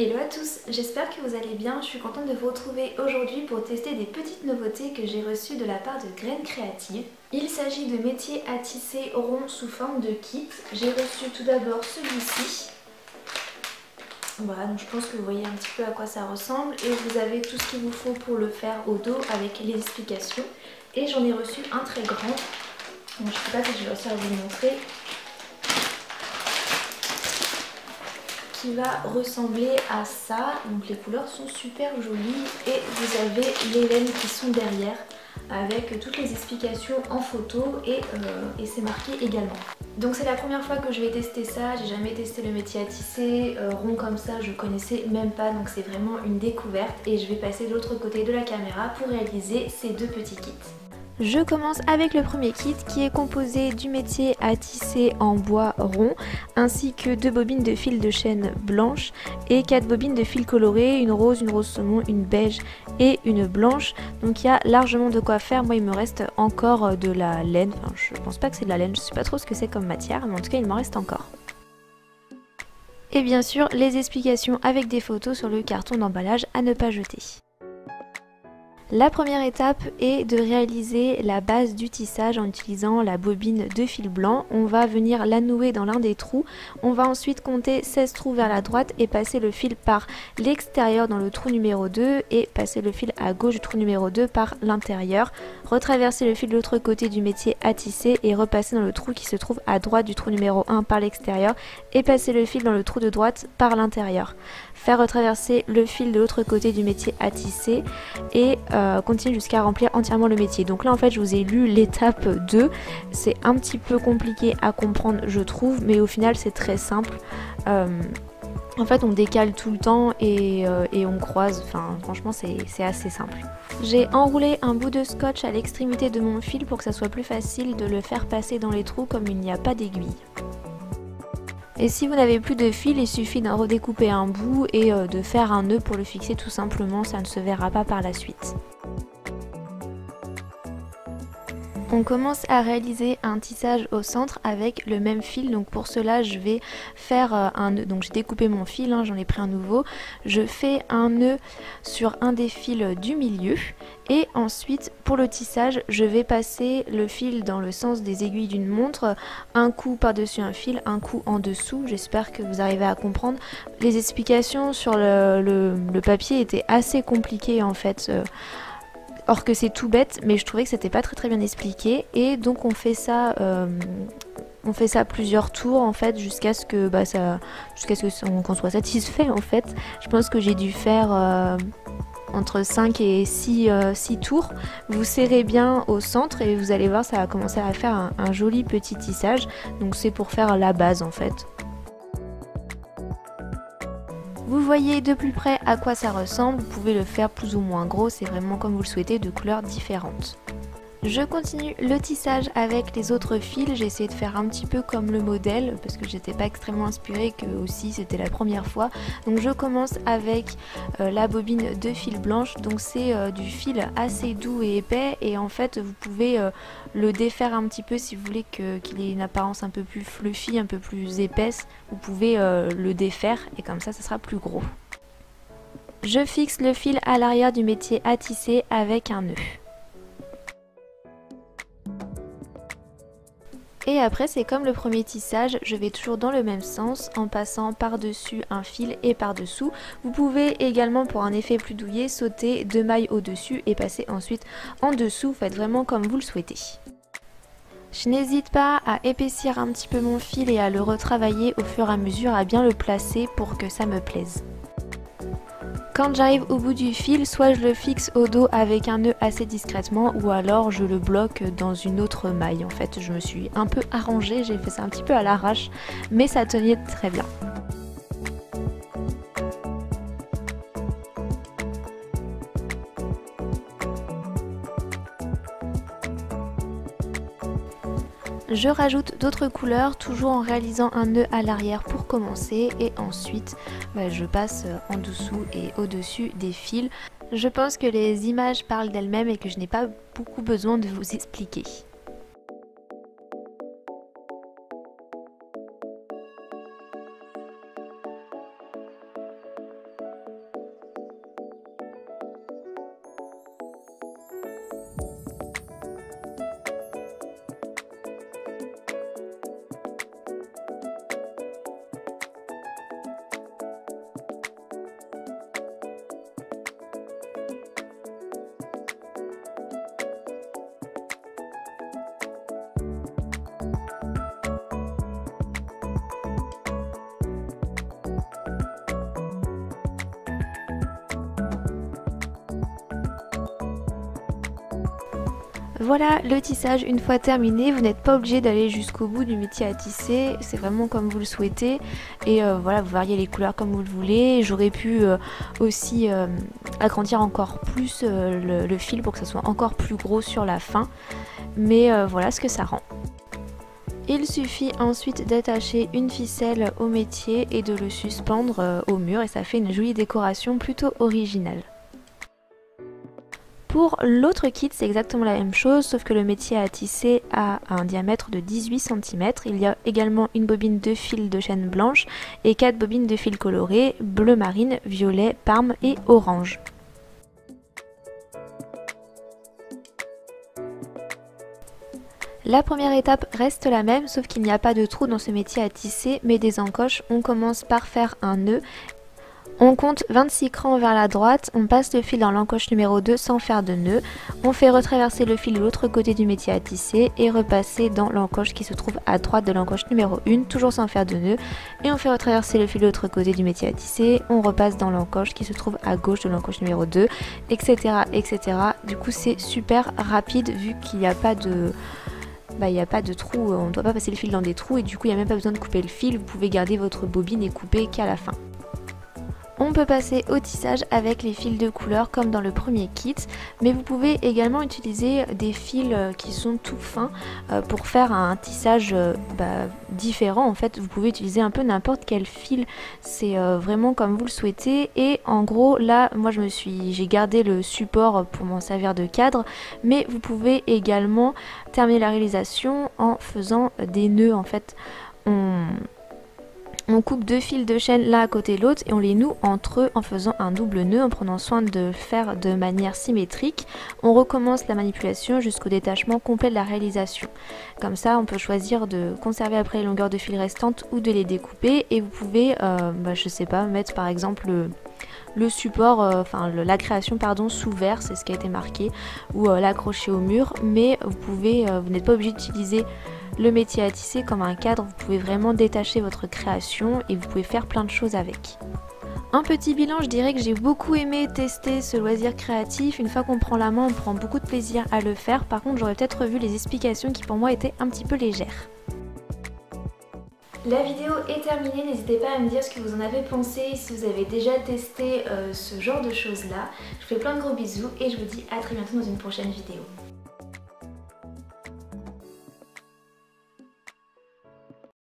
Hello à tous, j'espère que vous allez bien. Je suis contente de vous retrouver aujourd'hui pour tester des petites nouveautés que j'ai reçues de la part de Graines Créatives. Il s'agit de métiers à tisser ronds sous forme de kit. J'ai reçu tout d'abord celui-ci. Voilà, donc je pense que vous voyez un petit peu à quoi ça ressemble et vous avez tout ce qu'il vous faut pour le faire au dos avec les explications. Et j'en ai reçu un très grand. Donc, je ne sais pas si je vais réussir à vous le montrer. Qui va ressembler à ça. Donc les couleurs sont super jolies et vous avez les laines qui sont derrière avec toutes les explications en photo et c'est marqué également. Donc c'est la première fois que je vais tester ça, j'ai jamais testé le métier à tisser, rond comme ça je connaissais même pas, donc c'est vraiment une découverte et je vais passer de l'autre côté de la caméra pour réaliser ces deux petits kits. Je commence avec le premier kit qui est composé du métier à tisser en bois rond ainsi que 2 bobines de fil de chaîne blanche et 4 bobines de fil coloré, une rose saumon, une beige et une blanche. Donc il y a largement de quoi faire. Moi il me reste encore de la laine, enfin je pense pas que c'est de la laine, je sais pas trop ce que c'est comme matière mais en tout cas il m'en reste encore. Et bien sûr les explications avec des photos sur le carton d'emballage à ne pas jeter. La première étape est de réaliser la base du tissage en utilisant la bobine de fil blanc. On va venir la nouer dans l'un des trous. On va ensuite compter 16 trous vers la droite et passer le fil par l'extérieur dans le trou numéro 2 et passer le fil à gauche du trou numéro 2 par l'intérieur. Retraverser le fil de l'autre côté du métier à tisser et repasser dans le trou qui se trouve à droite du trou numéro 1 par l'extérieur et passer le fil dans le trou de droite par l'intérieur. Faire retraverser le fil de l'autre côté du métier à tisser et continuer jusqu'à remplir entièrement le métier. Donc là en fait je vous ai lu l'étape 2, c'est un petit peu compliqué à comprendre je trouve, mais au final c'est très simple. En fait on décale tout le temps et on croise, enfin franchement c'est assez simple. J'ai enroulé un bout de scotch à l'extrémité de mon fil pour que ça soit plus facile de le faire passer dans les trous comme il n'y a pas d'aiguille. Et si vous n'avez plus de fil, il suffit d'en redécouper un bout et de faire un nœud pour le fixer tout simplement, ça ne se verra pas par la suite. On commence à réaliser un tissage au centre avec le même fil, donc pour cela je vais faire un nœud. Donc j'ai découpé mon fil, j'en ai pris un nouveau, je fais un nœud sur un des fils du milieu et ensuite pour le tissage je vais passer le fil dans le sens des aiguilles d'une montre, un coup par dessus un fil, un coup en dessous. J'espère que vous arrivez à comprendre. Les explications sur le papier étaient assez compliquées en fait. Or que c'est tout bête, mais je trouvais que c'était pas très bien expliqué et donc on fait ça plusieurs tours en fait jusqu'à ce que qu'on soit satisfait en fait. Je pense que j'ai dû faire entre 5 et 6 tours. Vous serrez bien au centre et vous allez voir ça va commencer à faire un joli petit tissage. Donc c'est pour faire la base en fait. Vous voyez de plus près à quoi ça ressemble, vous pouvez le faire plus ou moins gros, c'est vraiment comme vous le souhaitez, de couleurs différentes. Je continue le tissage avec les autres fils, j'ai essayé de faire un petit peu comme le modèle parce que j'étais pas extrêmement inspirée, que aussi c'était la première fois. Donc je commence avec la bobine de fil blanche, donc c'est du fil assez doux et épais et en fait vous pouvez le défaire un petit peu si vous voulez qu'il ait une apparence un peu plus fluffy, un peu plus épaisse, vous pouvez le défaire et comme ça sera plus gros. Je fixe le fil à l'arrière du métier à tisser avec un nœud. Et après c'est comme le premier tissage, je vais toujours dans le même sens en passant par-dessus un fil et par-dessous. Vous pouvez également pour un effet plus douillet sauter 2 mailles au-dessus et passer ensuite en dessous, faites vraiment comme vous le souhaitez. Je n'hésite pas à épaissir un petit peu mon fil et à le retravailler au fur et à mesure, à bien le placer pour que ça me plaise. Quand j'arrive au bout du fil, soit je le fixe au dos avec un nœud assez discrètement ou alors je le bloque dans une autre maille. En fait, je me suis un peu arrangée, j'ai fait ça un petit peu à l'arrache, mais ça tenait très bien. Je rajoute d'autres couleurs, toujours en réalisant un nœud à l'arrière pour commencer et ensuite je passe en dessous et au-dessus des fils. Je pense que les images parlent d'elles-mêmes et que je n'ai pas beaucoup besoin de vous expliquer. Voilà, le tissage une fois terminé, vous n'êtes pas obligé d'aller jusqu'au bout du métier à tisser, c'est vraiment comme vous le souhaitez et voilà, vous variez les couleurs comme vous le voulez. J'aurais pu aussi agrandir encore plus le fil pour que ça soit encore plus gros sur la fin, mais voilà ce que ça rend. Il suffit ensuite d'attacher une ficelle au métier et de le suspendre au mur et ça fait une jolie décoration plutôt originale. Pour l'autre kit, c'est exactement la même chose, sauf que le métier à tisser a un diamètre de 18 cm. Il y a également une bobine de fil de chaîne blanche et 4 bobines de fil colorées, bleu marine, violet, parme et orange. La première étape reste la même, sauf qu'il n'y a pas de trou dans ce métier à tisser, mais des encoches. On commence par faire un nœud. On compte 26 crans vers la droite, on passe le fil dans l'encoche numéro 2 sans faire de nœud, on fait retraverser le fil de l'autre côté du métier à tisser et repasser dans l'encoche qui se trouve à droite de l'encoche numéro 1, toujours sans faire de nœud, et on fait retraverser le fil de l'autre côté du métier à tisser, on repasse dans l'encoche qui se trouve à gauche de l'encoche numéro 2, etc. etc. Du coup c'est super rapide vu qu'il n'y a pas de... il n'y a pas de trou, on ne doit pas passer le fil dans des trous et du coup il n'y a même pas besoin de couper le fil, vous pouvez garder votre bobine et couper qu'à la fin. On peut passer au tissage avec les fils de couleur comme dans le premier kit, mais vous pouvez également utiliser des fils qui sont tout fins pour faire un tissage différent. En fait, vous pouvez utiliser un peu n'importe quel fil, c'est vraiment comme vous le souhaitez. Et en gros, là, moi j'ai gardé le support pour m'en servir de cadre, mais vous pouvez également terminer la réalisation en faisant des nœuds. En fait, on coupe deux fils de chaîne l'un à côté de l'autre et on les noue entre eux en faisant un double nœud en prenant soin de le faire de manière symétrique. On recommence la manipulation jusqu'au détachement complet de la réalisation. Comme ça on peut choisir de conserver après les longueurs de fil restantes ou de les découper et vous pouvez, je sais pas, mettre par exemple le support, la création pardon, sous verre, c'est ce qui a été marqué, ou l'accrocher au mur, mais vous n'êtes pas obligé d'utiliser le métier à tisser comme un cadre, vous pouvez vraiment détacher votre création et vous pouvez faire plein de choses avec. Un petit bilan, je dirais que j'ai beaucoup aimé tester ce loisir créatif. Une fois qu'on prend la main, on prend beaucoup de plaisir à le faire. Par contre, j'aurais peut-être revu les explications qui pour moi étaient un petit peu légères. La vidéo est terminée, n'hésitez pas à me dire ce que vous en avez pensé, si vous avez déjà testé ce genre de choses là. Je vous fais plein de gros bisous et je vous dis à très bientôt dans une prochaine vidéo.